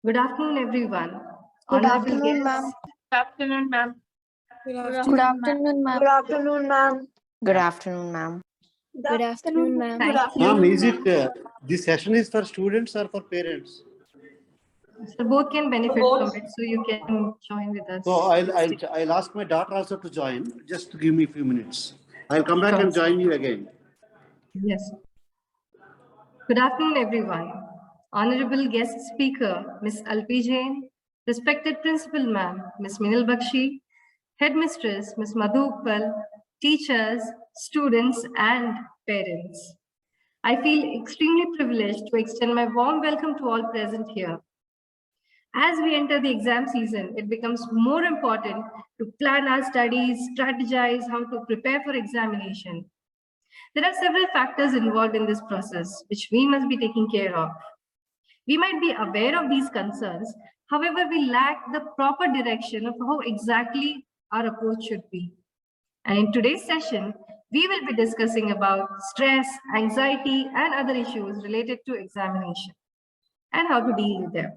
Good afternoon, everyone. Good Honorable afternoon, guests. ma'am. Good afternoon, ma'am. Good Good afternoon, ma'am. Good afternoon, ma'am. Good afternoon, ma'am. Good afternoon, ma'am. Thank you. Ma'am, is it this session is for students or for parents? So both can benefit from it, so you can join with us. So I'll ask my daughter also to join. Just to give me a few minutes. I'll come back and join you again. Yes. Good afternoon, everyone. Honorable guest speaker, Ms. Alpi Jain, respected principal ma'am, Ms. Minal Bakshi, headmistress, Ms. Madhu Uppal, teachers, students, and parents. I feel extremely privileged to extend my warm welcome to all present here. As we enter the exam season, it becomes more important to plan our studies, strategize how to prepare for examination. There are several factors involved in this process, which we must be taking care of. We might be aware of these concerns, however, we lack the proper direction of how exactly our approach should be. And in today's session, we will be discussing about stress, anxiety, and other issues related to examination and how to deal with them.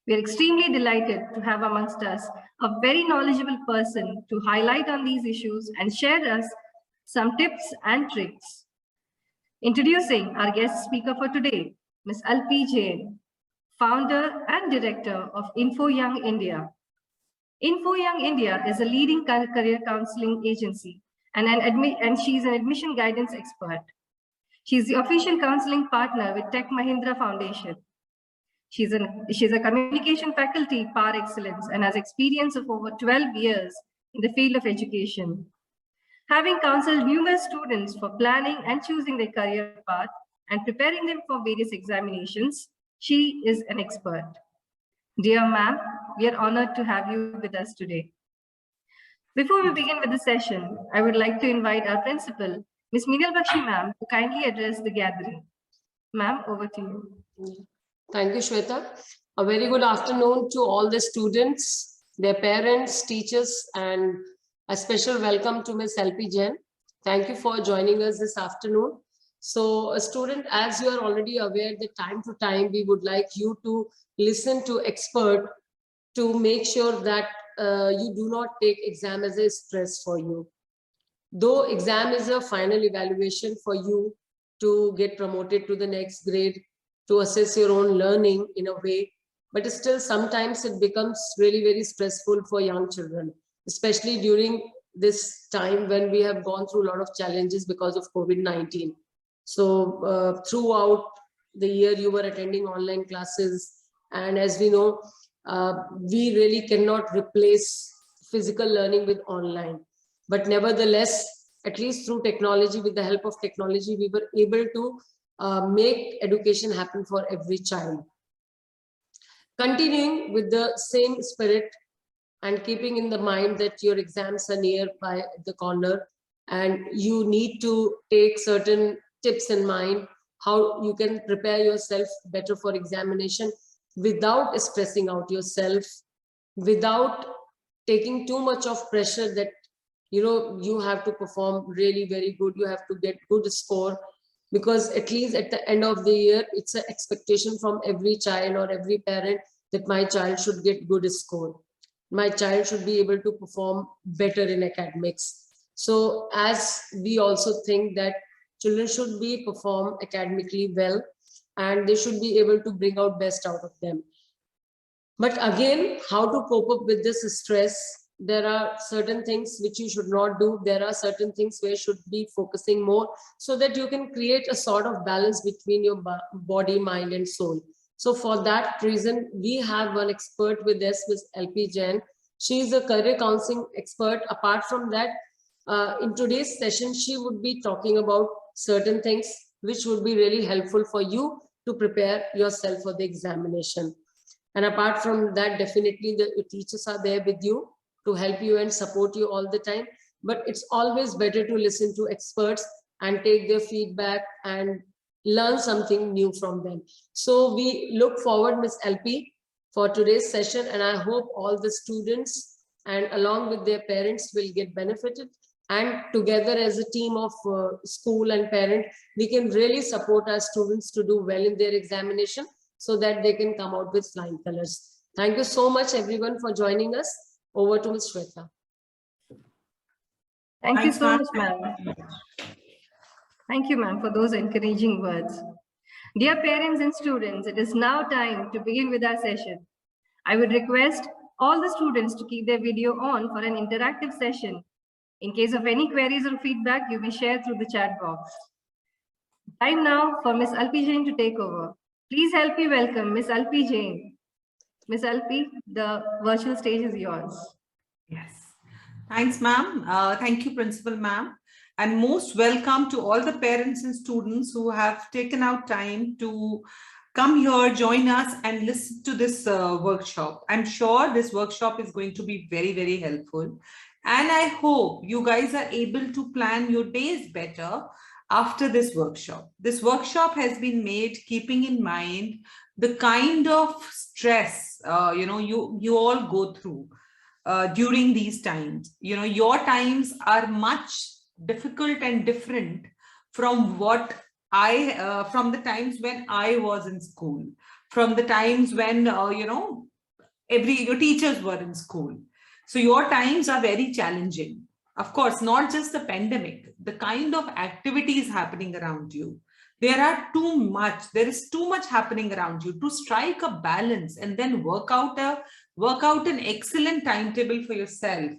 We are extremely delighted to have amongst us a very knowledgeable person to highlight on these issues and share us some tips and tricks. Introducing our guest speaker for today, Ms. Alpi Jain, founder and director of Info Young India. Info Young India is a leading career counseling agency and she's an admission guidance expert. She's the official counseling partner with Tech Mahindra Foundation. She's a communication faculty par excellence and has experience of over 12 years in the field of education. Having counseled numerous students for planning and choosing their career path and preparing them for various examinations, she is an expert. Dear ma'am, we are honored to have you with us today. Before we begin with the session, I would like to invite our principal, Ms. Minal Bakshi ma'am, to kindly address the gathering. Ma'am, over to you. Thank you, Shweta. A very good afternoon to all the students, their parents, teachers, and a special welcome to Ms. Alpi Jain. Thank you for joining us this afternoon. So, a student, as you are already aware, that time to time we would like you to listen to expert to make sure that you do not take exam as a stress for you. Though exam is a final evaluation for you to get promoted to the next grade, to assess your own learning in a way, but still sometimes it becomes really very stressful for young children, especially during this time when we have gone through a lot of challenges because of COVID-19. So throughout the year you were attending online classes, and as we know, we really cannot replace physical learning with online, but nevertheless, at least through technology, with the help of technology, we were able to make education happen for every child. Continuing with the same spirit and keeping in the mind that your exams are near by the corner and you need to take certain tips in mind how you can prepare yourself better for examination without stressing out yourself, without taking too much of pressure that you have to perform really very good, you have to get good score, because at least at the end of the year it's an expectation from every child or every parent that my child should get good score, my child should be able to perform better in academics. So as we also think that children should be perform academically well and they should be able to bring out best out of them. But again, how to cope up with this stress? There are certain things which you should not do. There are certain things where you should be focusing more so that you can create a sort of balance between your body, mind, and soul. So for that reason, we have one expert with us, Ms. Alpi Jain. She is a career counseling expert. Apart from that, in today's session, she would be talking about certain things which would be really helpful for you to prepare yourself for the examination. And apart from that, definitely the teachers are there with you to help you and support you all the time. But it's always better to listen to experts and take their feedback and learn something new from them. So we look forward, Ms. Alpi, for today's session, and I hope all the students and along with their parents will get benefited, and together as a team of school and parent, we can really support our students to do well in their examination so that they can come out with flying colors. Thank you so much, everyone, for joining us. Over to Ms. Shweta. Thank you Thanks, so ma'am. much, ma'am. Thank you, ma'am, for those encouraging words. Dear parents and students, it is now time to begin with our session. I would request all the students to keep their video on for an interactive session. In case of any queries or feedback, you may share through the chat box. Time now for Ms. Alpi Jain to take over. Please help me welcome Ms. Alpi Jain. Ms. Alpi, the virtual stage is yours. Yes. Thanks, ma'am. Thank you, Principal ma'am. And most welcome to all the parents and students who have taken out time to come here, join us and listen to this workshop. I'm sure this workshop is going to be very, very helpful. And I hope you guys are able to plan your days better after this workshop. This workshop has been made keeping in mind the kind of stress you all go through during these times. Your times are much difficult and different from what from the times when I was in school, from the times when your teachers were in school. So your times are very challenging. Of course, not just the pandemic, the kind of activities happening around you. There is too much happening around you to strike a balance and then work out an excellent timetable for yourself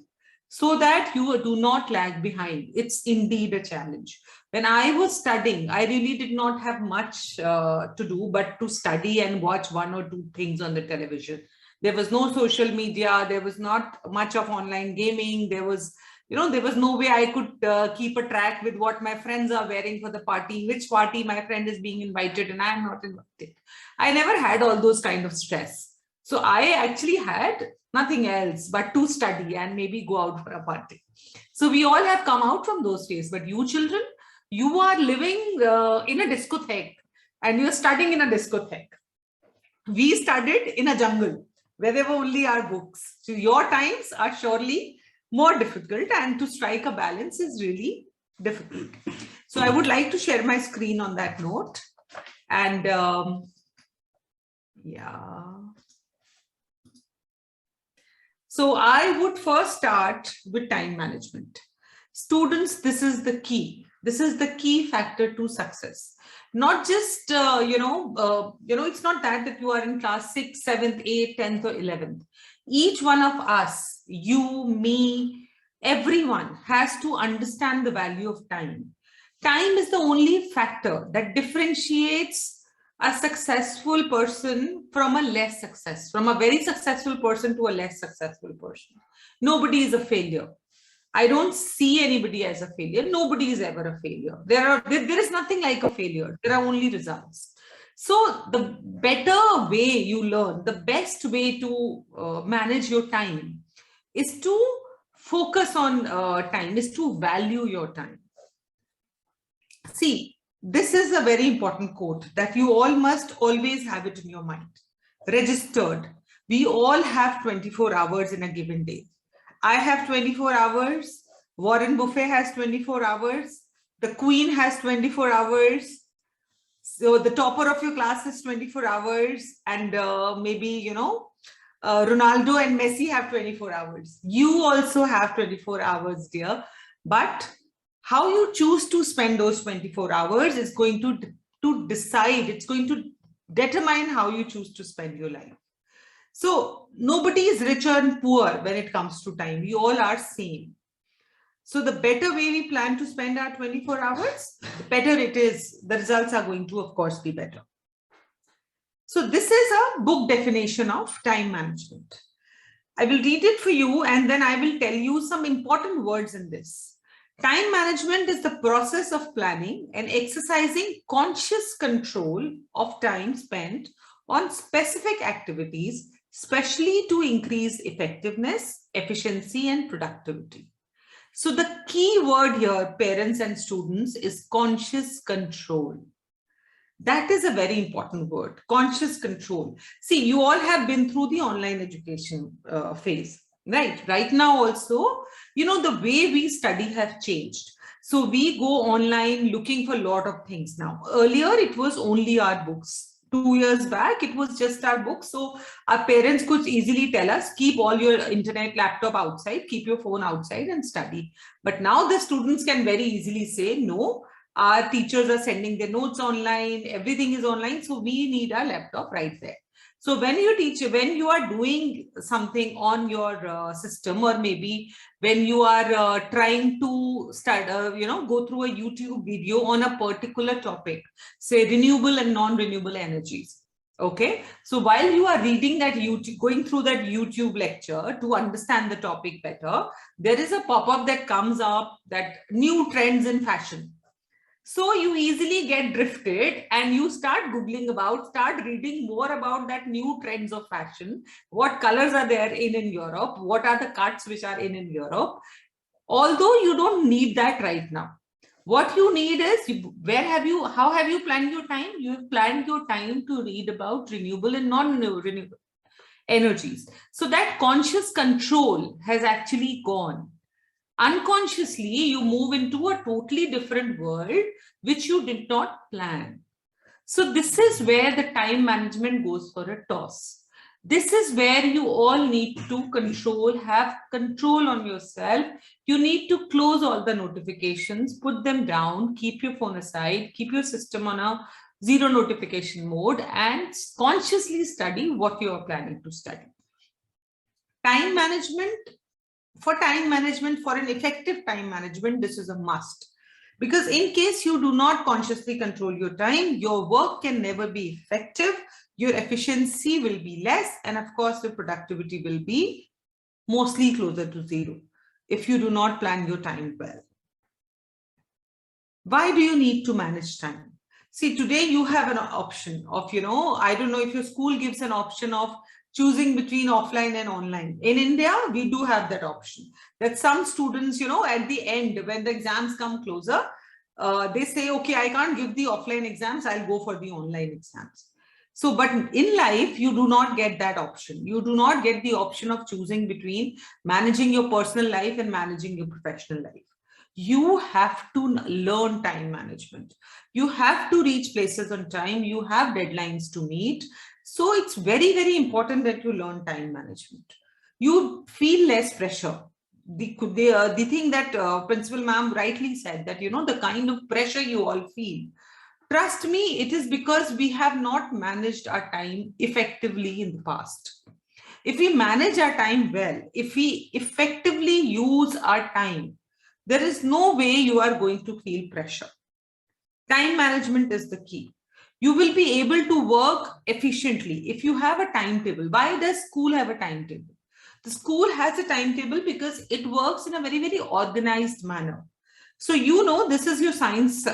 so that you do not lag behind. It's indeed a challenge. When I was studying, I really did not have much to do but to study and watch one or two things on the television. There was no social media. There was not much of online gaming. There was no way I could keep a track with what my friends are wearing for the party, which party my friend is being invited and I am not invited. I never had all those kind of stress. So I actually had nothing else but to study and maybe go out for a party. So we all have come out from those days. But you children, you are living in a discotheque and you're studying in a discotheque. We studied in a jungle where there were only our books. So your times are surely more difficult, and to strike a balance is really difficult. So I would like to share my screen on that note. And yeah. So I would first start with time management. Students, this is the key. This is the key factor to success. Not just, it's not that you are in class 6th, 7th, 8th, 10th or 11th. Each one of us, you, me, everyone has to understand the value of time. Time is the only factor that differentiates a successful person from a very successful person to a less successful person. Nobody is a failure. I don't see anybody as a failure. Nobody is ever a failure. There is nothing like a failure. There are only results. So the better way you learn, the best way to manage your time is to focus on time, is to value your time. See, this is a very important quote that you all must always have it in your mind. Registered. We all have 24 hours in a given day. I have 24 hours. Warren Buffett has 24 hours. The Queen has 24 hours. So the topper of your class has 24 hours. And maybe, Ronaldo and Messi have 24 hours. You also have 24 hours, dear. But how you choose to spend those 24 hours is going to decide. It's going to determine how you choose to spend your life. So nobody is rich and poor when it comes to time. We all are same. So the better way we plan to spend our 24 hours, the better it is. The results are going to, of course, be better. So this is a book definition of time management. I will read it for you and then I will tell you some important words in this. Time management is the process of planning and exercising conscious control of time spent on specific activities, especially to increase effectiveness, efficiency, and productivity. So the key word here, parents and students, is conscious control. That is a very important word, conscious control. See, you all have been through the online education phase, right? Right now also, the way we study have changed. So we go online looking for a lot of things now. Earlier, it was only our books. 2 years back, it was just our books. So our parents could easily tell us, keep all your internet, laptop outside, keep your phone outside and study. But now the students can very easily say, no, our teachers are sending their notes online, everything is online. So we need our laptop right there. So when you are doing something on your system, or maybe when you are trying to start, go through a YouTube video on a particular topic, say renewable and non-renewable energies. Okay, so while you are reading that going through that YouTube lecture to understand the topic better, there is a pop-up that comes up, that new trends in fashion. So you easily get drifted and you start reading more about that new trends of fashion. What colors are there in Europe? What are the cuts which are in Europe? Although you don't need that right now. What you need is, how have you planned your time? You have planned your time to read about renewable and non-renewable energies. So that conscious control has actually gone. Unconsciously, you move into a totally different world, which you did not plan. So this is where the time management goes for a toss. This is where you all need to have control on yourself. You need to close all the notifications, put them down, keep your phone aside, keep your system on a zero notification mode, and consciously study what you are planning to study. Time management. For an effective time management, this is a must. Because in case you do not consciously control your time, your work can never be effective, your efficiency will be less, and of course, your productivity will be mostly closer to zero if you do not plan your time well. Why do you need to manage time? See, today you have an option of, I don't know if your school gives an option of choosing between offline and online. In India, we do have that option, that some students, at the end, when the exams come closer, they say, okay, I can't give the offline exams, I'll go for the online exams. So, but in life, you do not get that option. You do not get the option of choosing between managing your personal life and managing your professional life. You have to learn time management. You have to reach places on time. You have deadlines to meet. So it's very, very important that you learn time management. You feel less pressure. The thing that Principal Ma'am rightly said, that, the kind of pressure you all feel, trust me, it is because we have not managed our time effectively in the past. If we manage our time well, if we effectively use our time, there is no way you are going to feel pressure. Time management is the key. You will be able to work efficiently if you have a timetable. Why does school have a timetable? The school has a timetable because it works in a very, very organized manner. So, this is your science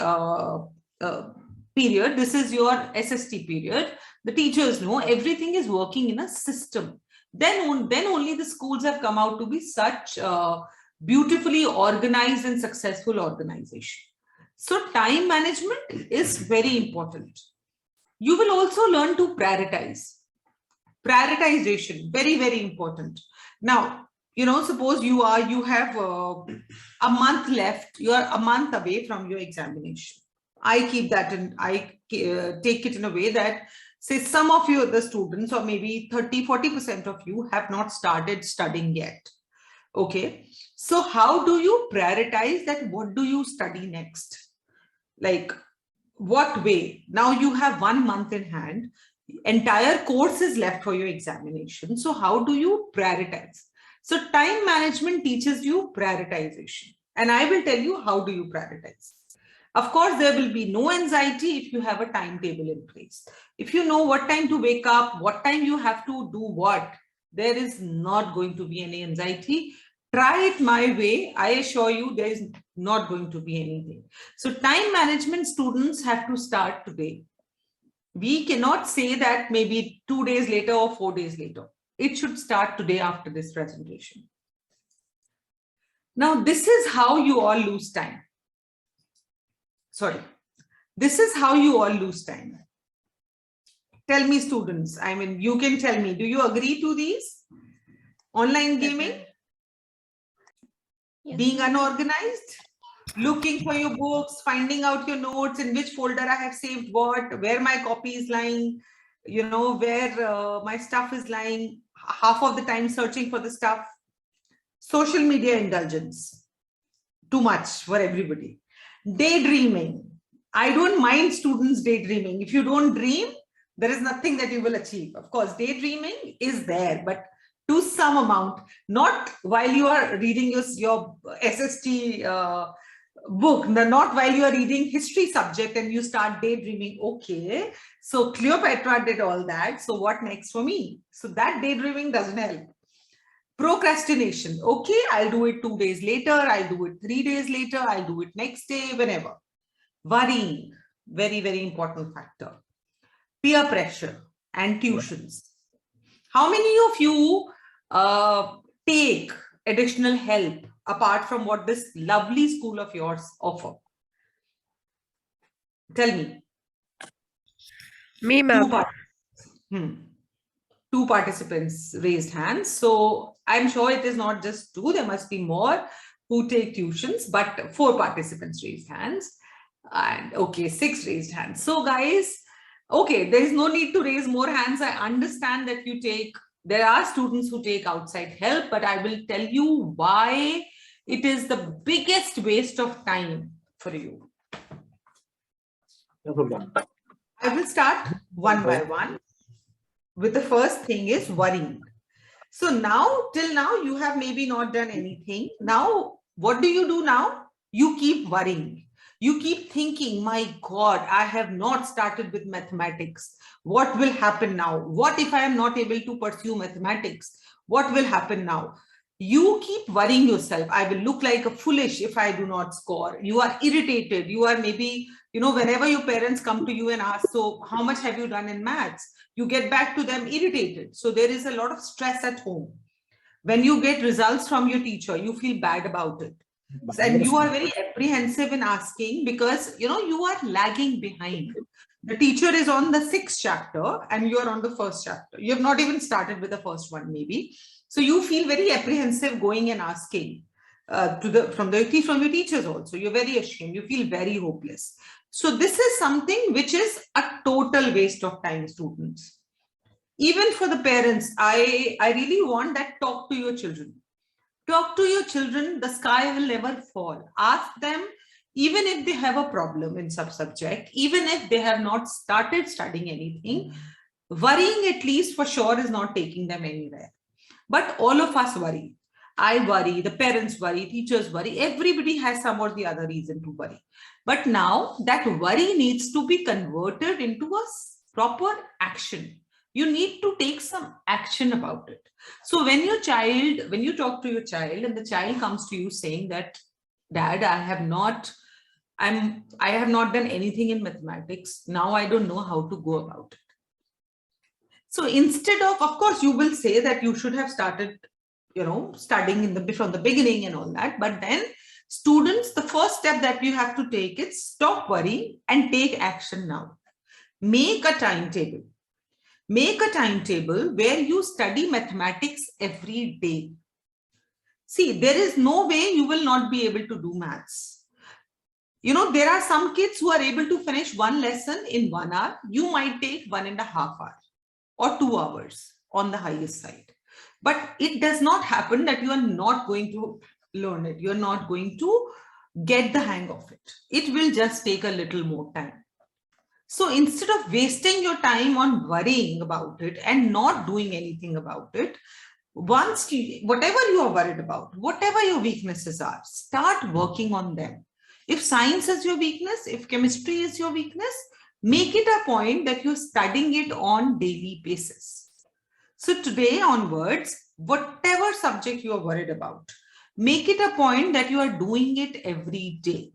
period. This is your SST period. The teachers know everything is working in a system. Then only the schools have come out to be such beautifully organized and successful organization. So time management is very important. You will also learn to prioritize. Prioritization, very, very important. Now, suppose you have a month left, you are a month away from your examination. I keep that in, I take it in a way that, say, some of you, the students, or maybe 30-40% of you have not started studying yet. Okay, so how do you prioritize that? What do you study next? Like, what way? Now you have 1 month in hand, entire course is left for your examination. So how do you prioritize? So time management teaches you prioritization. And I will tell you how do you prioritize. Of course, there will be no anxiety if you have a timetable in place. If you know what time to wake up, what time you have to do what, there is not going to be any anxiety. Try it my way. I assure you there is not going to be anything. So time management students have to start today. We cannot say that maybe 2 days later or 4 days later. It should start today after this presentation. Now, this is how you all lose time. Sorry, this is how you all lose time. Tell me, students, I mean, you can tell me, do you agree to these? Online gaming? Yes. Being unorganized? looking for your books, finding out your notes, in which folder I have saved what, where my copy is lying, you know, where my stuff is lying, half of the time searching for the stuff. Social media indulgence, too much for everybody. Daydreaming. I don't mind students daydreaming. If you don't dream, there is nothing that you will achieve. Of course, daydreaming is there, but to some amount, not while you are reading your SST book, not while you are reading history subject and you start daydreaming. Okay, so Cleopatra did all that. So what next for me? So that daydreaming doesn't help. Procrastination. Okay, I'll do it 2 days later. I'll do it 3 days later. I'll do it next day, whenever. Worrying, very, very important factor. Peer pressure and tuitions. How many of you take additional help apart from what this lovely school of yours offer? Tell me. Me, ma'am. Two participants raised hands. So I'm sure it is not just two, there must be more who take tuitions, but 4 participants raised hands. And okay, 6 raised hands. So guys, okay, there is no need to raise more hands. I understand that there are students who take outside help, but I will tell you why it is the biggest waste of time for you. I will start one by one. With the first thing is worrying. So now, till now, you have maybe not done anything. Now, what do you do now? You keep worrying. You keep thinking, my God, I have not started with mathematics. What will happen now? What if I am not able to pursue mathematics? What will happen now? You keep worrying yourself. I will look like a foolish if I do not score. You are irritated. You are maybe, you know, whenever your parents come to you and ask, so how much have you done in maths? You get back to them irritated. So there is a lot of stress at home. When you get results from your teacher, you feel bad about it. And you are very apprehensive in asking because, you know, you are lagging behind. The teacher is on the 6th chapter and you are on the 1st chapter. You have not even started with the first one, maybe. So you feel very apprehensive going and asking from your teachers also. You're very ashamed. You feel very hopeless. So this is something which is a total waste of time, students. Even for the parents, I really want that talk to your children. Talk to your children. The sky will never fall. Ask them, even if they have a problem in some subject, even if they have not started studying anything, worrying at least for sure is not taking them anywhere. But all of us worry. I worry, the parents worry, teachers worry, everybody has some or the other reason to worry. But now that worry needs to be converted into a proper action. You need to take some action about it. So when you talk to your child and the child comes to you saying that, Dad, I have not done anything in mathematics. Now I don't know how to go about it. So instead of course, you will say that you should have started, you know, studying from the beginning and all that. But then students, the first step that you have to take is stop worrying and take action now. Make a timetable. Make a timetable where you study mathematics every day. See, there is no way you will not be able to do maths. You know, there are some kids who are able to finish one lesson in 1 hour. You might take 1.5 hours or 2 hours on the highest side. But it does not happen that you are not going to learn it. You're not going to get the hang of it. It will just take a little more time. So instead of wasting your time on worrying about it and not doing anything about it, whatever you are worried about, whatever your weaknesses are, start working on them. If science is your weakness, if chemistry is your weakness, make it a point that you're studying it on daily basis. So today onwards, whatever subject you are worried about, make it a point that you are doing it every day.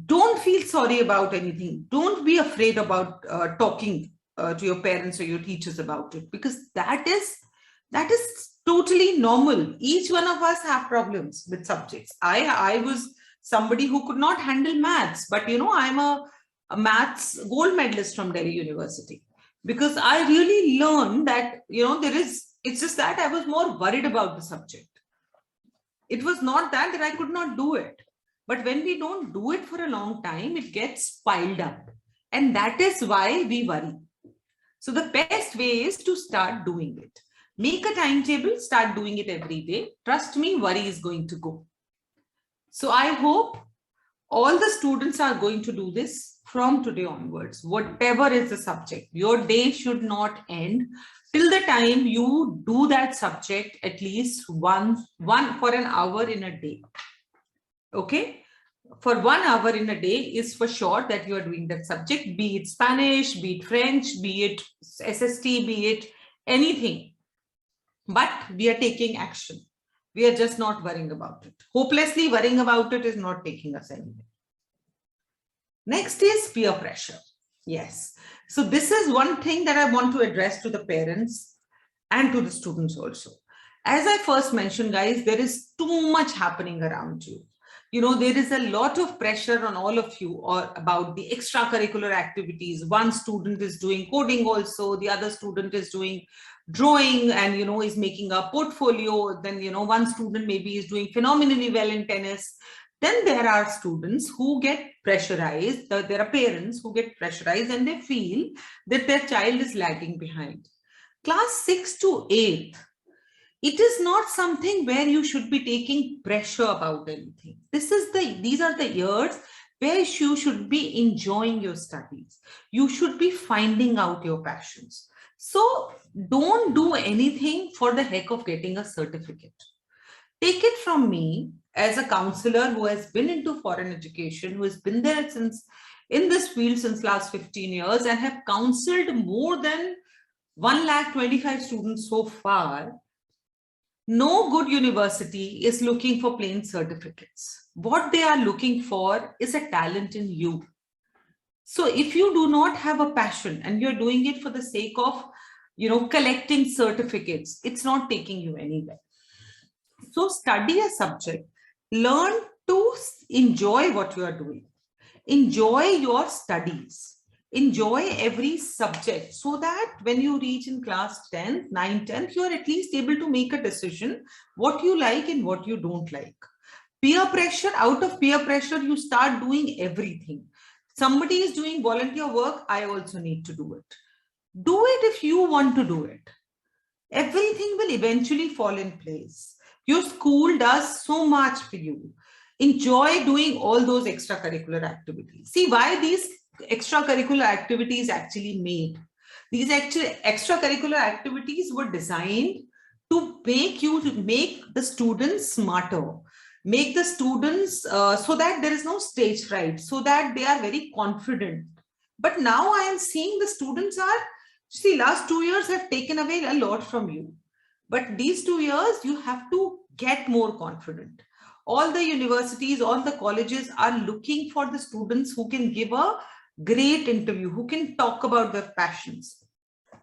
Don't feel sorry about anything. Don't be afraid about talking to your parents or your teachers about it, because that is totally normal. Each one of us have problems with subjects. I was somebody who could not handle maths, but you know, I'm a maths gold medalist from Delhi University, because I really learned that, you know, it's just that I was more worried about the subject. It was not that I could not do it. But when we don't do it for a long time, it gets piled up. And that is why we worry. So the best way is to start doing it. Make a timetable, start doing it every day. Trust me, worry is going to go. So I hope all the students are going to do this from today onwards, whatever is the subject. Your day should not end till the time you do that subject at least one for an hour in a day. Okay? For 1 hour in a day is for sure that you are doing that subject, be it Spanish, be it French, be it SST, be it anything. But we are taking action. We are just not worrying about it. Hopelessly worrying about it is not taking us anywhere. Next is peer pressure. Yes. So this is one thing that I want to address to the parents and to the students also. As I first mentioned, guys, there is too much happening around you. You know, there is a lot of pressure on all of you or about the extracurricular activities. One student is doing coding also, the other student is doing drawing and, you know, is making a portfolio. Then, you know, one student maybe is doing phenomenally well in tennis. Then there are students who get pressurized. There are parents who get pressurized and they feel that their child is lagging behind. Class 6 to 8. It is not something where you should be taking pressure about anything. These are the years where you should be enjoying your studies. You should be finding out your passions. So don't do anything for the heck of getting a certificate. Take it from me as a counselor who has been into foreign education, who has been there in this field since last 15 years and have counseled more than 125,000 students so far. No good university is looking for plain certificates. What they are looking for is a talent in you. So if you do not have a passion and you're doing it for the sake of, you know, collecting certificates, it's not taking you anywhere. So study a subject, learn to enjoy what you are doing. Enjoy your studies. Enjoy every subject so that when you reach in class 10th, 9th, 10th, you are at least able to make a decision what you like and what you don't like. Peer pressure, out of peer pressure, you start doing everything. Somebody is doing volunteer work, I also need to do it. Do it if you want to do it. Everything will eventually fall in place. Your school does so much for you. Enjoy doing all those extracurricular activities. See why these extracurricular activities actually made. These extracurricular activities were designed to make the students smarter, make the students so that there is no stage fright, so that they are very confident. But now I am seeing the students see, last 2 years have taken away a lot from you. But these 2 years, you have to get more confident. All the universities, all the colleges are looking for the students who can give a great interview, who can talk about their passions.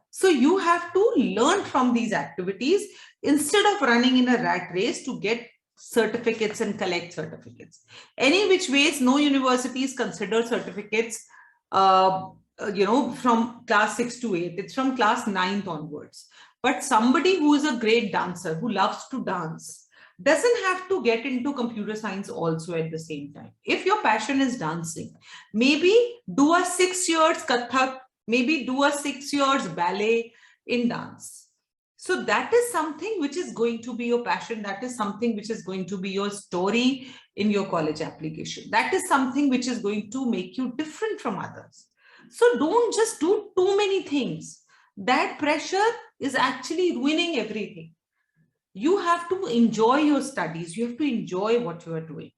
So you have to learn from these activities instead of running in a rat race to get certificates and collect certificates. Any which ways, no universities consider certificates, you know, from class 6 to 8. It's from class 9th onwards. But somebody who is a great dancer, who loves to dance, doesn't have to get into computer science also at the same time. If your passion is dancing, maybe do a 6 years Kathak, maybe do a 6 years ballet in dance. So that is something which is going to be your passion. That is something which is going to be your story in your college application. That is something which is going to make you different from others. So don't just do too many things. That pressure is actually ruining everything. You have to enjoy your studies. You have to enjoy what you are doing.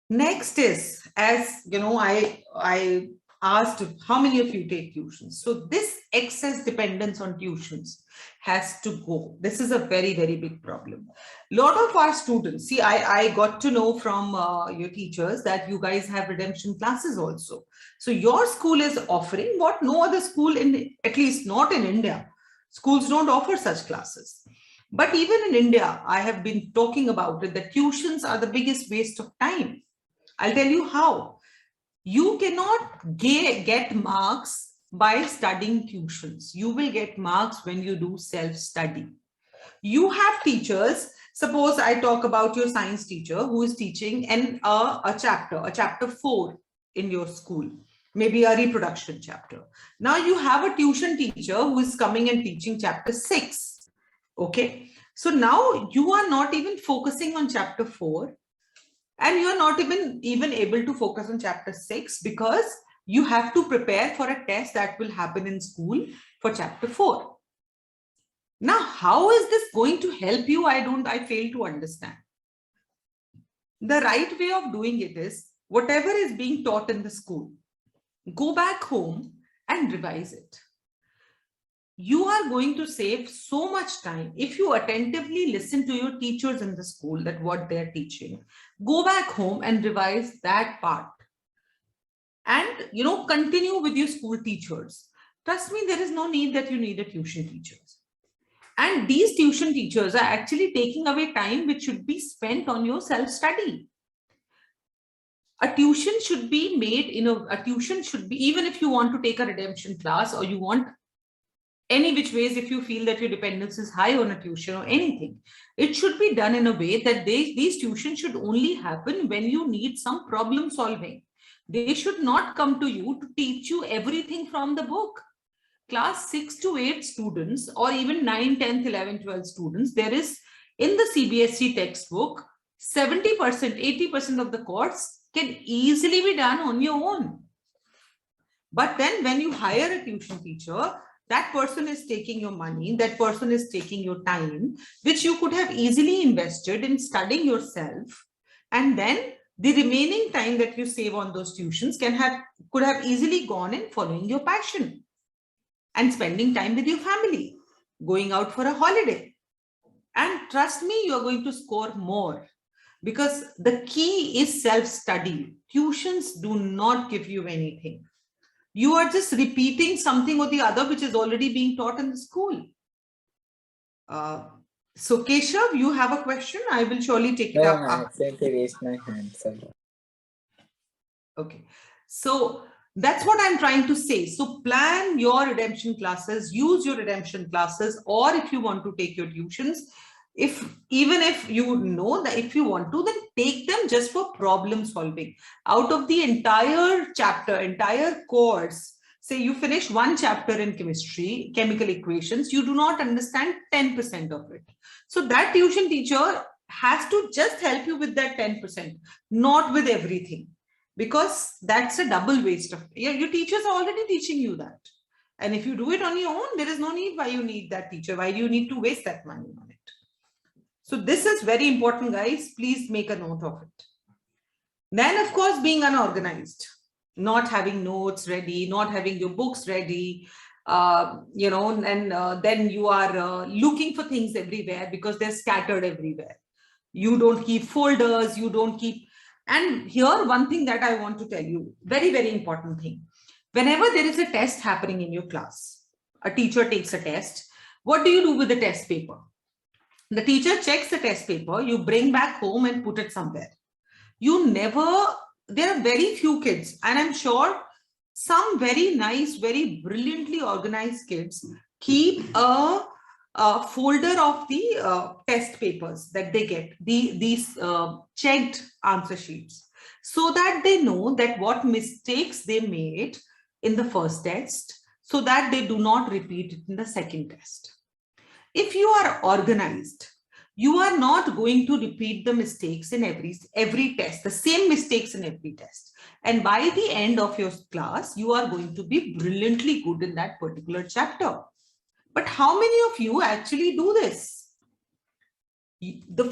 Next is, as you know, I asked how many of you take tuitions. So this excess dependence on tuitions has to go. This is a very, very big problem. A lot of our students, see, I got to know from your teachers that you guys have redemption classes also. So your school is offering what no other school, at least not in India, schools don't offer such classes. But even in India, I have been talking about it, that tuitions are the biggest waste of time. I'll tell you how. You cannot get marks by studying tuitions. You will get marks when you do self-study. You have teachers Suppose I talk about your science teacher who is teaching a chapter 4 in your school, maybe a reproduction chapter. Now you have a tuition teacher who is coming and teaching chapter 6. Okay. So now you are not even focusing on chapter 4, and you are not even able to focus on chapter 6 because you have to prepare for a test that will happen in school for chapter 4. Now, how is this going to help you? I fail to understand. The right way of doing it is whatever is being taught in the school, go back home and revise it. You are going to save so much time if you attentively listen to your teachers in the school, that what they're teaching. Go back home and revise that part. And, continue with your school teachers. Trust me, there is no need that you need a tuition teacher. And these tuition teachers are actually taking away time which should be spent on your self-study. A tuition should be made, even if you want to take a redemption class or you want any which ways, if you feel that your dependence is high on a tuition or anything, it should be done in a way that these tuitions should only happen when you need some problem solving. They should not come to you to teach you everything from the book. Class 6 to 8 students, or even 9, 10th, 11, 12 students, there is in the CBSE textbook, 70%, 80% of the course can easily be done on your own. But then when you hire a tuition teacher, that person is taking your money, that person is taking your time, which you could have easily invested in studying yourself. And then the remaining time that you save on those tuitions could have easily gone in following your passion and spending time with your family, going out for a holiday. And trust me, you're going to score more because the key is self-study. Tuitions do not give you anything. You are just repeating something or the other which is already being taught in the school. So Keshav, you have a question? I will surely take it up. I accidentally raised my hand. Sorry. Okay. So that's what I'm trying to say. So plan your redemption classes, use your redemption classes, or if you want to take your tuitions, even if you know that if you want to, then take them just for problem solving. Out of the entire chapter, entire course, say you finish one chapter in chemistry, chemical equations, you do not understand 10% of it. So that tuition teacher has to just help you with that 10%, not with everything. Because that's a double waste of, your teachers are already teaching you that. And if you do it on your own, there is no need why you need that teacher. Why do you need to waste that money on it? So this is very important, guys. Please make a note of it. Then, of course, being unorganized, not having notes ready, not having your books ready, then you are looking for things everywhere because they're scattered everywhere. You don't keep folders, you don't keep. And here, one thing that I want to tell you, very, very important thing. Whenever there is a test happening in your class, a teacher takes a test, what do you do with the test paper? The teacher checks the test paper, you bring back home and put it somewhere. There are very few kids, and I'm sure some very nice, very brilliantly organized kids keep a folder of the test papers that they get, these checked answer sheets, so that they know that what mistakes they made in the first test, so that they do not repeat it in the second test. If you are organized, you are not going to repeat the mistakes in every test, the same mistakes in every test. And by the end of your class, you are going to be brilliantly good in that particular chapter. But how many of you actually do this? The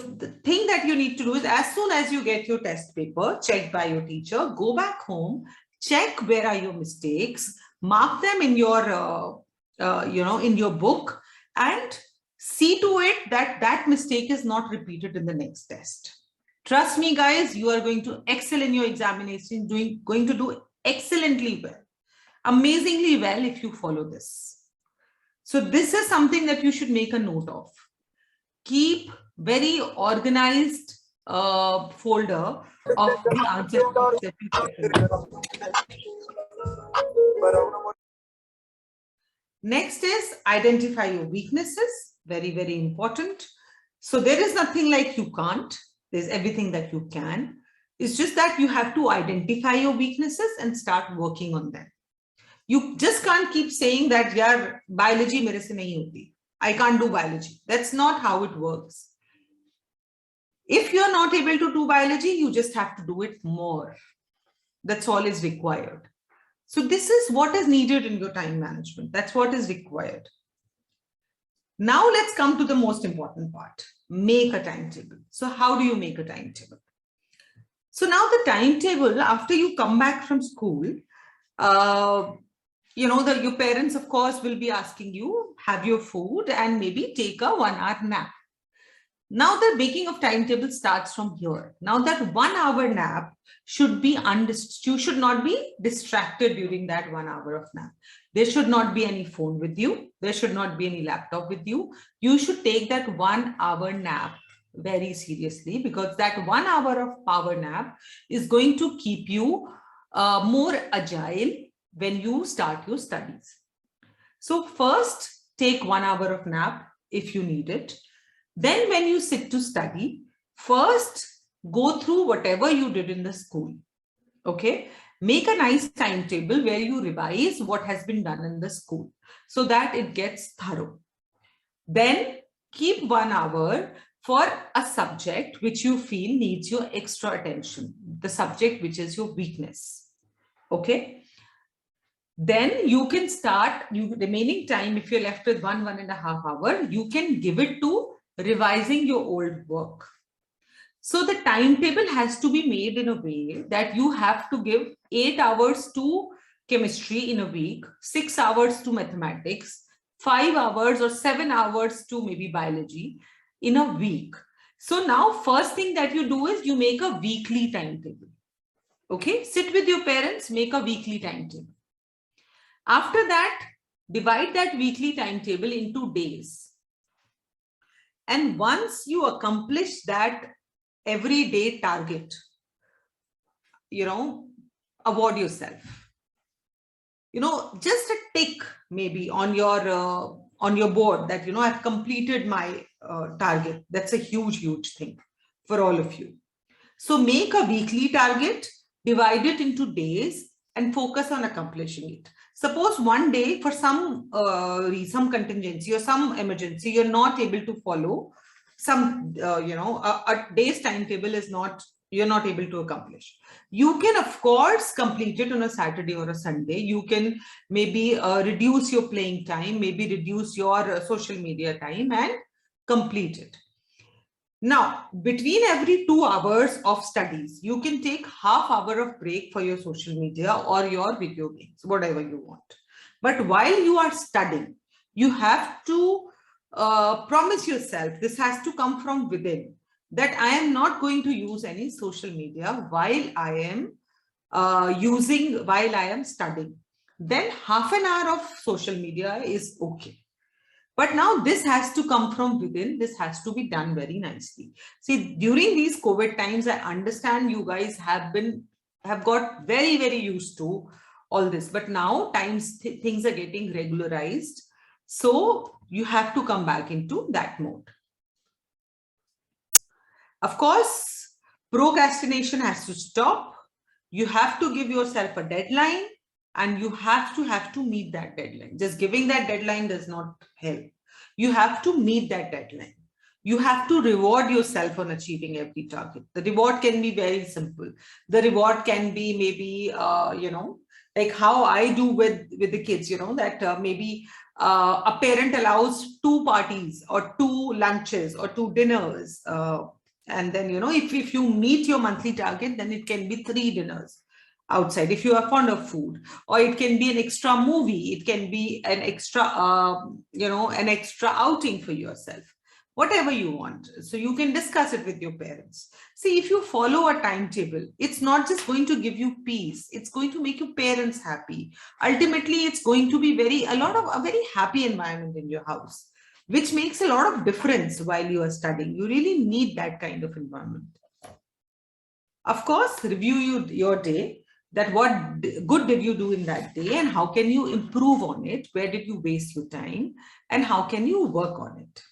thing that you need to do is, as soon as you get your test paper checked by your teacher, go back home, check where are your mistakes, mark them in your, in your book, and see to it that that mistake is not repeated in the next test. Trust me, guys, you are going to excel in your examination, going to do excellently well, amazingly well if you follow this. So this is something that you should make a note of. Keep very organized folder of the answer that you check. Next is identify your weaknesses. Very, very important. So there is nothing like you can't. There's everything that you can. It's just that you have to identify your weaknesses and start working on them. You just can't keep saying that, yaar, biology mere se nahi hoti. I can't do biology. That's not how it works. If you're not able to do biology, you just have to do it more. That's all is required. So this is what is needed in your time management. That's what is required. Now let's come to the most important part. Make a timetable. So how do you make a timetable? So now the timetable, after you come back from school, your parents, of course, will be asking you, have your food and maybe take a 1 hour nap. Now the making of timetable starts from here. Now that 1 hour nap should be you should not be distracted during that 1 hour of nap. There should not be any phone with you. There should not be any laptop with you. You should take that 1 hour nap very seriously, because that 1 hour of power nap is going to keep you more agile when you start your studies. So first, take 1 hour of nap if you need it. Then when you sit to study, first go through whatever you did in the school. Okay, make a nice timetable where you revise what has been done in the school so that it gets thorough. Then keep 1 hour for a subject which you feel needs your extra attention, the subject which is your weakness. Okay. Then you can start remaining time. If you're left with 1.5 hours, you can give it to revising your old work. So the timetable has to be made in a way that you have to give 8 hours to chemistry in a week, 6 hours to mathematics, 5 hours or 7 hours to maybe biology in a week. So now first thing that you do is you make a weekly timetable. Okay, sit with your parents, make a weekly timetable. After that, divide that weekly timetable into days. And once you accomplish that everyday target, award yourself. Just a tick maybe on your board that, I've completed my target. That's a huge, huge thing for all of you. So make a weekly target, divide it into days and focus on accomplishing it. Suppose one day for some contingency or some emergency, you're not able to follow some, a day's timetable is you're not able to accomplish. You can, of course, complete it on a Saturday or a Sunday. You can maybe reduce your playing time, maybe reduce your social media time and complete it. Now, between every 2 hours of studies, you can take ½ hour of break for your social media or your video games, whatever you want. But while you are studying, you have to promise yourself, this has to come from within, that I am not going to use any social media while I am studying. Then ½ an hour of social media is okay. But now this has to come from within. This has to be done very nicely. See, during these COVID times, I understand you guys have got very, very used to all this. But now things are getting regularized. So you have to come back into that mode. Of course, procrastination has to stop. You have to give yourself a deadline. And you have to meet that deadline. Just giving that deadline does not help. You have to meet that deadline. You have to reward yourself on achieving every target. The reward can be very simple. The reward can be maybe, like how I do with the kids, that maybe a parent allows 2 parties or 2 lunches or 2 dinners. And then, if you meet your monthly target, then it can be 3 dinners outside if you are fond of food, or it can be an extra movie, it can be an extra an extra outing for yourself, whatever you want. So you can discuss it with your parents. See, if you follow a timetable, it's not just going to give you peace, it's going to make your parents happy. Ultimately, it's going to be a very happy environment in your house, which makes a lot of difference while you are studying. You really need that kind of environment. Of course, review your day. That what good did you do in that day and how can you improve on it? Where did you waste your time and how can you work on it?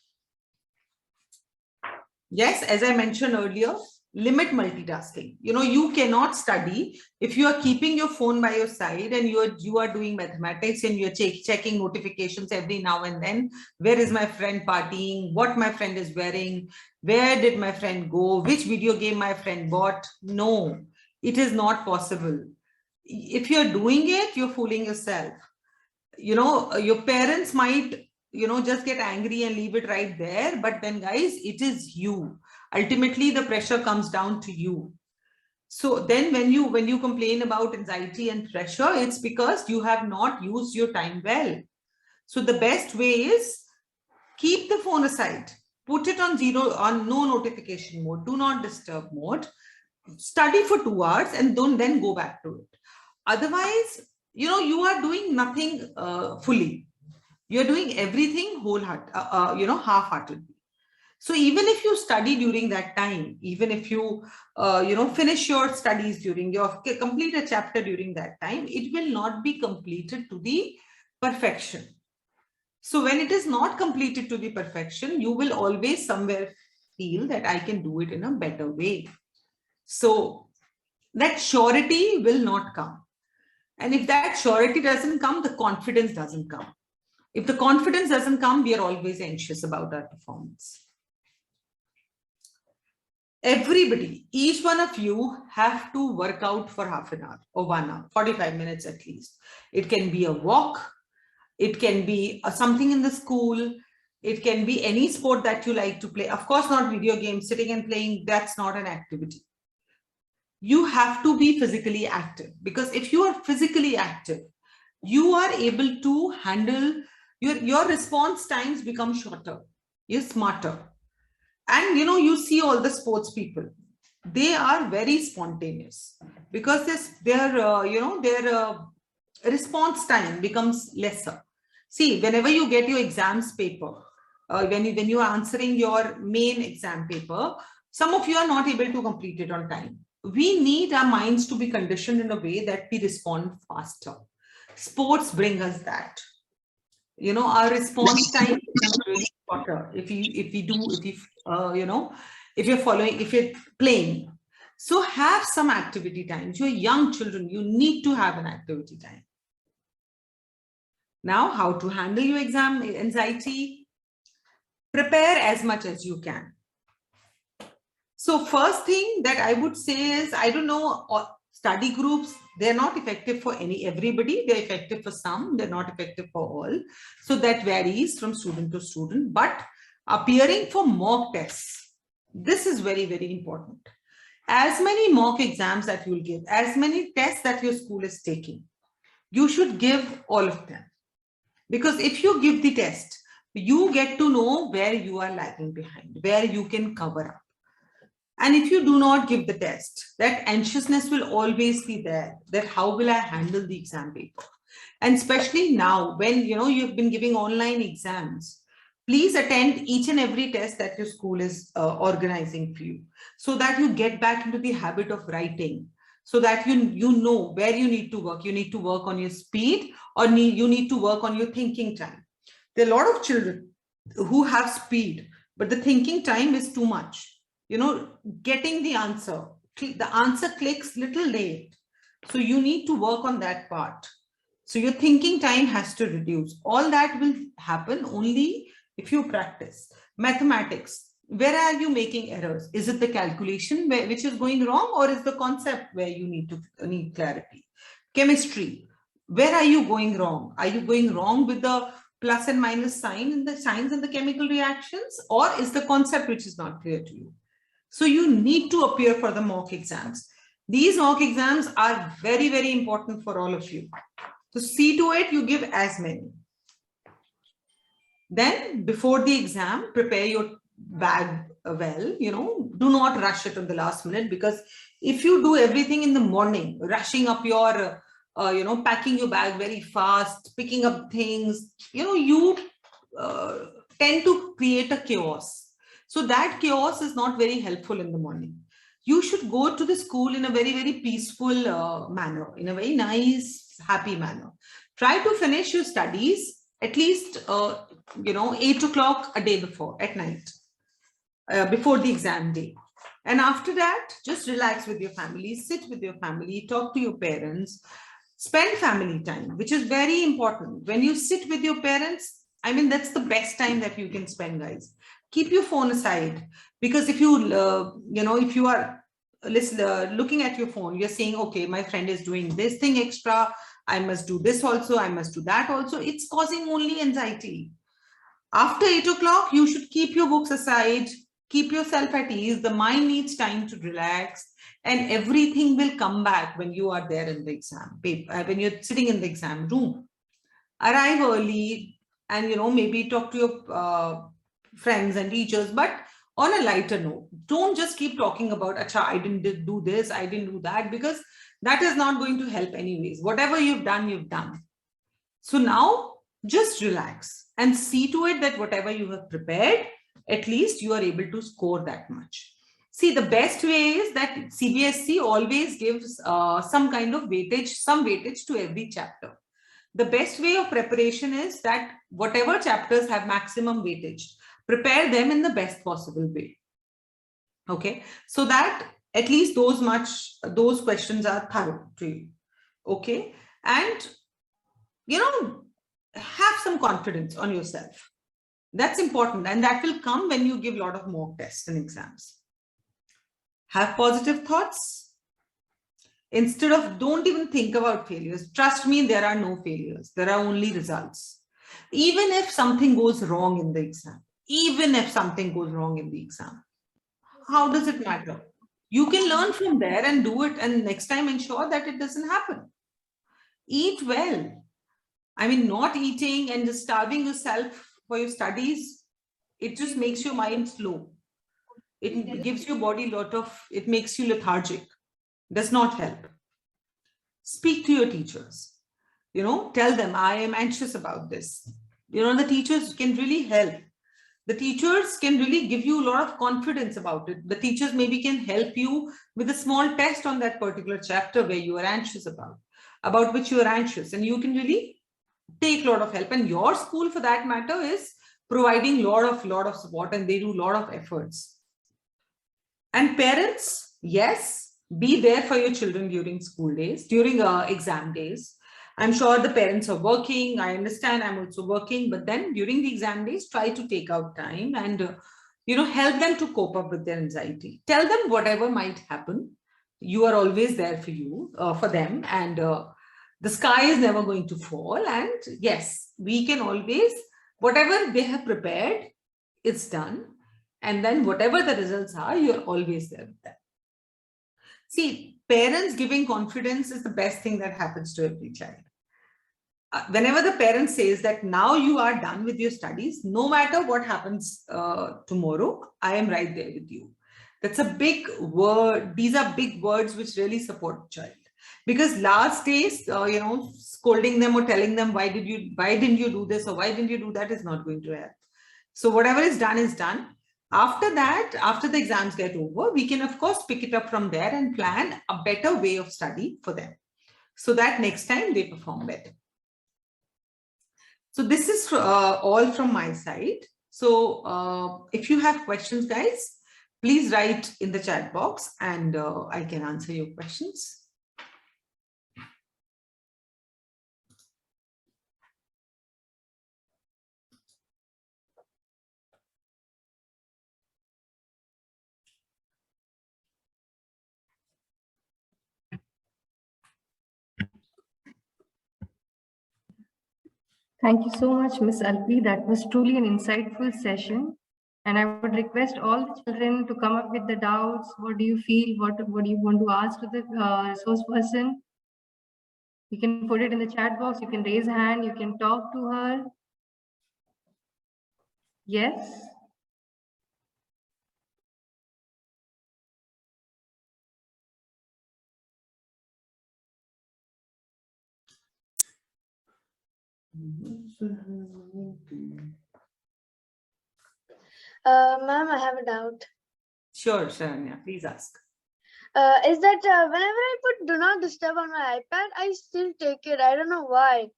Yes, as I mentioned earlier, limit multitasking. You cannot study if you are keeping your phone by your side and you are doing mathematics and you're checking notifications every now and then. Where is my friend partying? What my friend is wearing? Where did my friend go? Which video game my friend bought? No, it is not possible. If you're doing it, you're fooling yourself. Your parents might just get angry and leave it right there, but then guys, it is you. Ultimately the pressure comes down to you. So then when you complain about anxiety and pressure, it's because you have not used your time well. So the best way is keep the phone aside, put it on no notification mode, do not disturb mode, study for 2 hours and then go back to it. Otherwise, you are doing nothing fully. You're doing everything half-heartedly. So even if you study during that time, even if you, finish your studies complete a chapter during that time, it will not be completed to the perfection. So when it is not completed to the perfection, you will always somewhere feel that I can do it in a better way. So that surety will not come. And if that surety doesn't come, the confidence doesn't come. If the confidence doesn't come, we are always anxious about our performance. Everybody, each one of you have to work out for half an hour or 1 hour, 45 minutes at least. It can be a walk. It can be something in the school. It can be any sport that you like to play. Of course, not video games, sitting and playing, that's not an activity. You have to be physically active, because if you are physically active, you are able to handle your response times become shorter, you're smarter. And you see all the sports people, they are very spontaneous because their response time becomes lesser. See, whenever you get your exams paper, when you are answering your main exam paper, some of you are not able to complete it on time. We need our minds to be conditioned in a way that we respond faster. Sports bring us that. Our response time becomes really shorter if you're playing. So have some activity times. You're young children, you need to have an activity time. Now, how to handle your exam anxiety? Prepare as much as you can. So first thing that I would say is, I don't know, study groups, they're not effective for everybody. They're effective for some, they're not effective for all. So that varies from student to student, but appearing for mock tests, this is very, very important. As many mock exams that you'll give, as many tests that your school is taking, you should give all of them. Because if you give the test, you get to know where you are lagging behind, where you can cover up. And if you do not give the test, that anxiousness will always be there, that how will I handle the exam paper? And especially now when you've been giving online exams, please attend each and every test that your school is organizing for you, so that you get back into the habit of writing, so that you know where you need to work. You need to work on your speed, or you need to work on your thinking time. There are a lot of children who have speed, but the thinking time is too much. Getting the answer clicks little late. So you need to work on that part. So your thinking time has to reduce. All that will happen only if you practice. Mathematics, where are you making errors? Is it the calculation which is going wrong, or is the concept where you need clarity? Chemistry, where are you going wrong? Are you going wrong with the plus and minus sign in the signs and the chemical reactions, or is the concept which is not clear to you? So you need to appear for the mock exams. These mock exams are very, very important for all of you. So see to it you give as many. Then before the exam, prepare your bag well. Do not rush it on the last minute, because if you do everything in the morning, rushing up your, packing your bag very fast, picking up things, you tend to create a chaos. So that chaos is not very helpful in the morning. You should go to the school in a very, very peaceful manner, in a very nice, happy manner. Try to finish your studies at least, 8 o'clock a day before, at night. before the exam day. And after that, just relax with your family, sit with your family, talk to your parents, spend family time, which is very important. When you sit with your parents, I mean, that's the best time that you can spend, guys. Keep your phone aside, because if you, if you are looking at your phone, you're saying, okay, my friend is doing this thing extra, I must do this also, I must do that also. It's causing only anxiety. After 8 o'clock, you should keep your books aside, keep yourself at ease. The mind needs time to relax, and everything will come back when you are there in the exam paper, when you're sitting in the exam room. Arrive early and, maybe talk to your friends and teachers, but on a lighter note. Don't just keep talking about, Acha, I didn't do this, I didn't do that, because that is not going to help anyways. Whatever you've done, you've done. So now just relax and see to it that whatever you have prepared, at least you are able to score that much. See, the best way is that CBSE always gives some kind of weightage, some weightage to every chapter. The best way of preparation is that whatever chapters have maximum weightage, prepare them in the best possible way. Okay, so that at least those questions are thorough to you. Okay, and have some confidence on yourself. That's important, and that will come when you give a lot of mock tests and exams. Have positive thoughts. Instead of, don't even think about failures. Trust me, there are no failures. There are only results. Even if something goes wrong in the exam, how does it matter? You can learn from there and do it, and next time ensure that it doesn't happen. Eat well. I mean, not eating and just starving yourself for your studies, it just makes your mind slow. It gives your body it makes you lethargic. Does not help. Speak to your teachers. Tell them, I am anxious about this. The teachers can really help. The teachers can really give you a lot of confidence about it. The teachers maybe can help you with a small test on that particular chapter where you are anxious about which you are anxious, and you can really take a lot of help. And your school, for that matter, is providing lot of support, and they do a lot of efforts. And parents, yes, be there for your children during school days, during exam days. I'm sure the parents are working. I understand, I'm also working, but then during the exam days, try to take out time and help them to cope up with their anxiety. Tell them whatever might happen, you are always there for them, and the sky is never going to fall. And yes, we can always, whatever they have prepared, it's done. And then whatever the results are, you're always there with them. See, parents giving confidence is the best thing that happens to every child. Whenever the parent says that now you are done with your studies, no matter what happens tomorrow, I am right there with you. That's a big word. These are big words which really support the child. Because last days, scolding them or telling them, why didn't you do this or why didn't you do that, is not going to help. So whatever is done is done. After that, after the exams get over, we can of course pick it up from there and plan a better way of study for them, so that next time they perform better. So this is all from my side. So if you have questions, guys, please write in the chat box and I can answer your questions. Thank you so much, Miss Alpi. That was truly an insightful session. And I would request all the children to come up with the doubts. What do you feel? What do you want to ask to the resource person? You can put it in the chat box. You can raise a hand. You can talk to her. Yes. Ma'am, I have a doubt. Sure, Sharanya, please ask. Is that whenever I put do not disturb on my iPad, I still take it. I don't know why.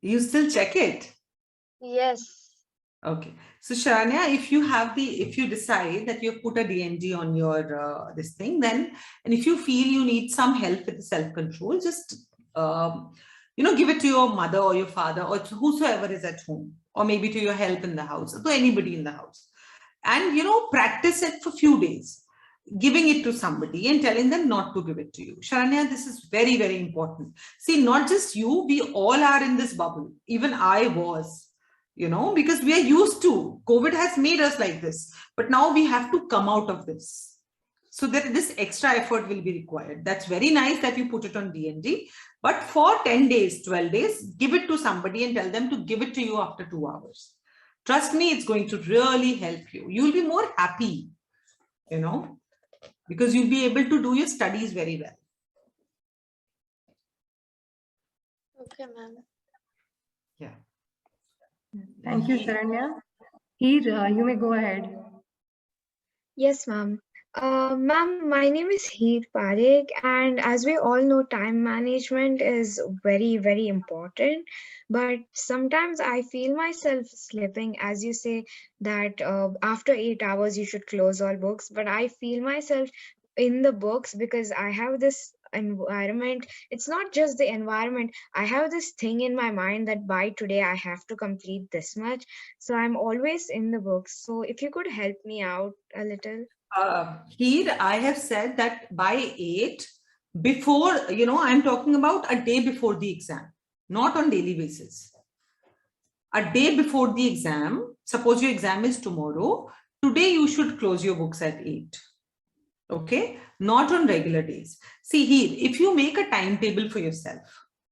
You still check it? Yes. Okay. So Sharanya, if you decide that you've put a DND on your this thing, then, and if you feel you need some help with the self-control, just give it to your mother or your father or to whosoever is at home, or maybe to your help in the house, or to anybody in the house, and practice it for a few days, giving it to somebody and telling them not to give it to you. Sharanya, this is very, very important. See, not just you, we all are in this bubble. Even I was, because we are used to, COVID has made us like this, but now we have to come out of this. So that this extra effort will be required. That's very nice that you put it on DND, but for 10 days, 12 days, give it to somebody and tell them to give it to you after 2 hours. Trust me, it's going to really help you. You'll be more happy, because you'll be able to do your studies very well. Okay, ma'am. Yeah. Thank you, Saranya. Heer, you may go ahead. Yes, ma'am. Ma'am, my name is Heer Parekh, and as we all know, time management is very, very important. But sometimes I feel myself slipping, as you say that after 8 hours you should close all books. But I feel myself in the books because I have this environment. It's not just the environment. I have this thing in my mind that by today I have to complete this much. So I'm always in the books. So if you could help me out a little. Here I have said that by 8, before, I'm talking about a day before the exam, not on daily basis. A day before the exam, suppose your exam is tomorrow, today you should close your books at 8. Okay, not on regular days. See here, if you make a timetable for yourself,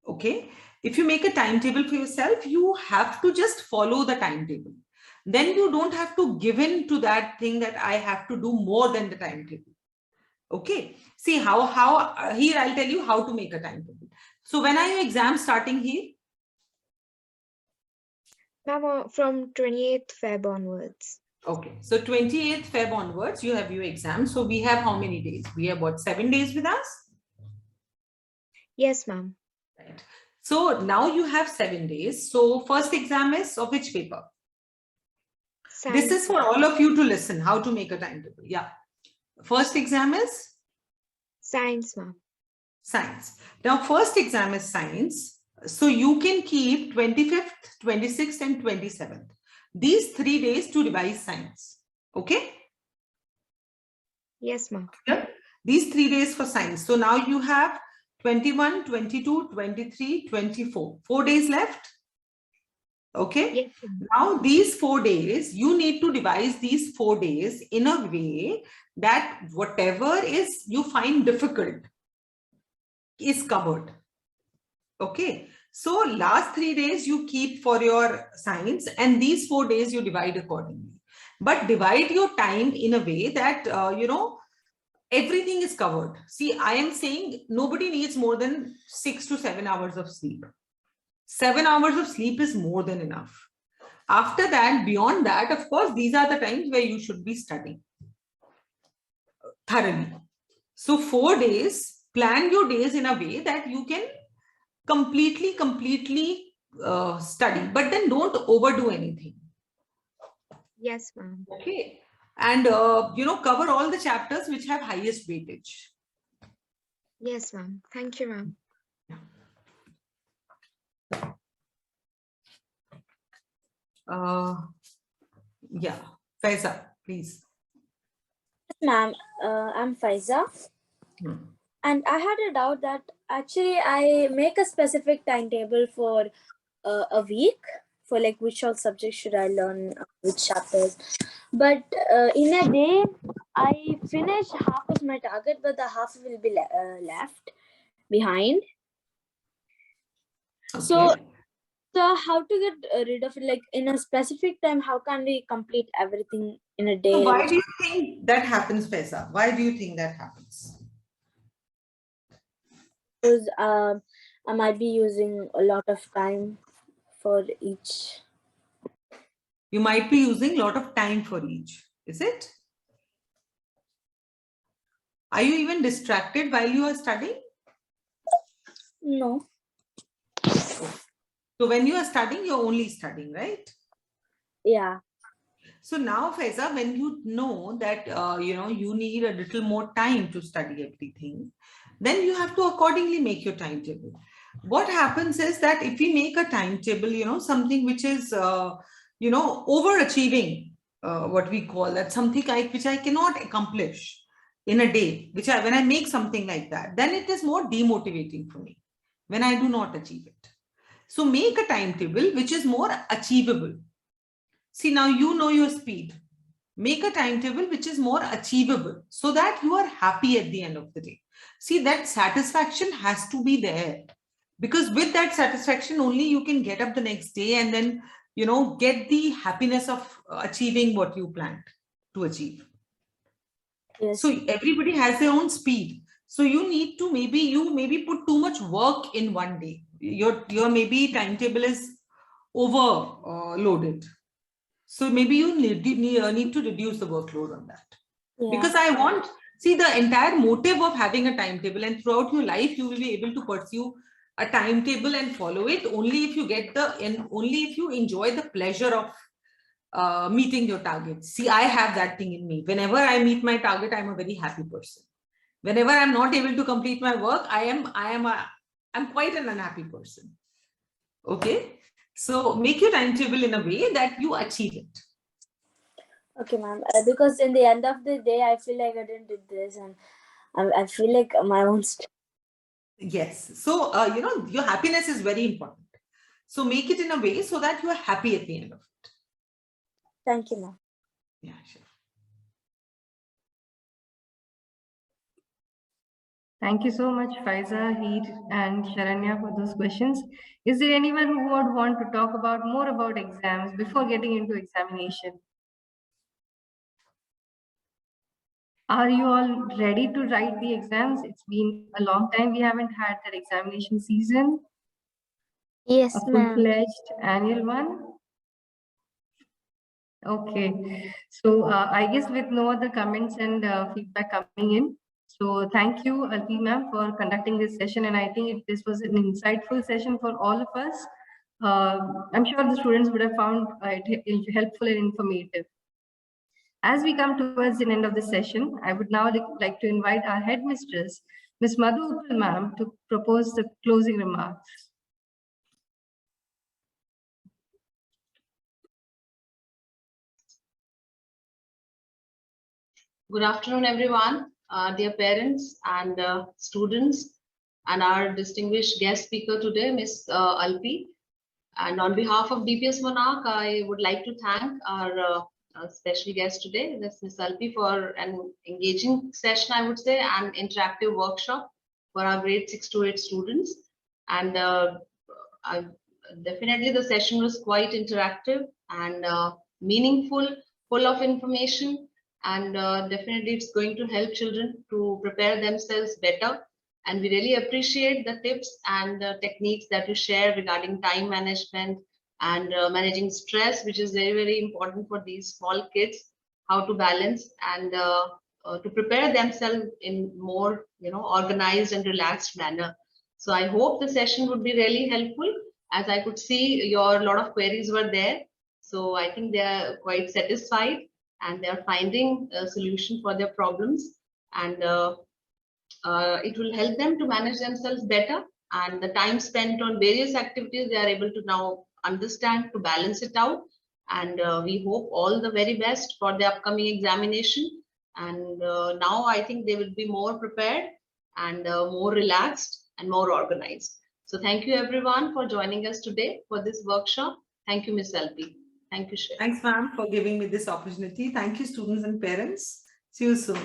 okay, if you make a timetable for yourself, you have to just follow the timetable. Then you don't have to give in to that thing that I have to do more than the timetable. Okay, see how here I'll tell you how to make a timetable. So when are your exams starting here? Ma'am, from 28th Feb onwards. Okay, so 28th Feb onwards, you have your exam. So we have how many days? We have what, 7 days with us? Yes, ma'am. Right. So now you have 7 days. So first exam is of which paper? Science. This is for all of you to listen, how to make a timetable. Yeah. First exam is? Science, ma'am. Science. Now first exam is science. So you can keep 25th, 26th and 27th. These 3 days to revise science. Okay? Yes, ma'am. Yeah. These 3 days for science. So now you have 21, 22, 23, 24. 4 days left. Okay. Yes, now these 4 days, you need to devise these 4 days in a way that whatever is you find difficult is covered. Okay. So last 3 days you keep for your science, and these 4 days you divide accordingly. But divide your time in a way that, everything is covered. See, I am saying nobody needs more than 6 to 7 hours of sleep. 7 hours of sleep is more than enough. After that, beyond that, of course, these are the times where you should be studying thoroughly. So 4 days, plan your days in a way that you can completely study, but then don't overdo anything. Yes, ma'am. Okay. And, cover all the chapters which have highest weightage. Yes, ma'am. Thank you, ma'am. Yeah, Faiza, please. Ma'am, I'm Faiza. And I had a doubt that actually I make a specific timetable for a week for like which all subjects should I learn, which chapters. But in a day, I finish half of my target, but the half will be left behind. Okay. So how to get rid of it, like in a specific time, how can we complete everything in a day? So why do you think that happens, Faiza? Why do you think that happens? Because I might be using a lot of time for each. You might be using a lot of time for each, is it? Are you even distracted while you are studying? No. So when you are studying, you're only studying, right? Yeah. So now, Faiza, when you know that you need a little more time to study everything, then you have to accordingly make your timetable. What happens is that if we make a timetable, something which is overachieving, what we call that, something which I cannot accomplish in a day, when I make something like that, then it is more demotivating for me when I do not achieve it. So make a timetable which is more achievable. See, now you know your speed. Make a timetable which is more achievable so that you are happy at the end of the day. See, that satisfaction has to be there, because with that satisfaction only you can get up the next day and then, get the happiness of achieving what you planned to achieve. Yes. So everybody has their own speed. So you need to maybe put too much work in one day. Your maybe timetable is overloaded. So maybe you need to reduce the workload on that. Yeah. Because the entire motive of having a timetable, and throughout your life, you will be able to pursue a timetable and follow it only if you enjoy the pleasure of meeting your targets. See, I have that thing in me. Whenever I meet my target, I'm a very happy person. Whenever I'm not able to complete my work, I'm quite an unhappy person. Okay. So make your timetable in a way that you achieve it. Okay, ma'am. Because in the end of the day, I feel like I didn't do this, and I feel like my own. Yes. So, your happiness is very important. So make it in a way so that you are happy at the end of it. Thank you, ma'am. Yeah, sure. Thank you so much, Faiza, Heat, and Sharanya for those questions. Is there anyone who would want to talk more about exams before getting into examination? Are you all ready to write the exams? It's been a long time we haven't had that examination season. Yes, A ma'am. full-fledged annual one. Okay, so I guess with no other comments and feedback coming in, so thank you, Alpi ma'am, for conducting this session, and I think this was an insightful session for all of us. I'm sure the students would have found it helpful and informative. As we come towards the end of the session, I would now like to invite our headmistress, Ms. Madhu Uppal ma'am, to propose the closing remarks. Good afternoon, everyone, dear parents and students, and our distinguished guest speaker today, Ms. Alpi. And on behalf of DPS Monarch, I would like to thank our special guest today, Ms. Alpi, for an engaging session, I would say, and interactive workshop for our grade 6 to 8 students. And definitely the session was quite interactive and meaningful, full of information. And definitely it's going to help children to prepare themselves better. And we really appreciate the tips and techniques that you share regarding time management and managing stress, which is very, very important for these small kids, how to balance and to prepare themselves in more, organized and relaxed manner. So I hope the session would be really helpful, as I could see a lot of queries were there. So I think they are quite satisfied and they are finding a solution for their problems, and it will help them to manage themselves better, and the time spent on various activities they are able to now understand to balance it out. And we hope all the very best for the upcoming examination, and now I think they will be more prepared and more relaxed and more organized. So thank you everyone for joining us today for this workshop. Thank you, Ms. Alpi. Thank you, Shreya. Thanks, ma'am, for giving me this opportunity. Thank you, students and parents. See you soon.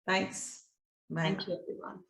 Thanks. Bye. Thank you, everyone.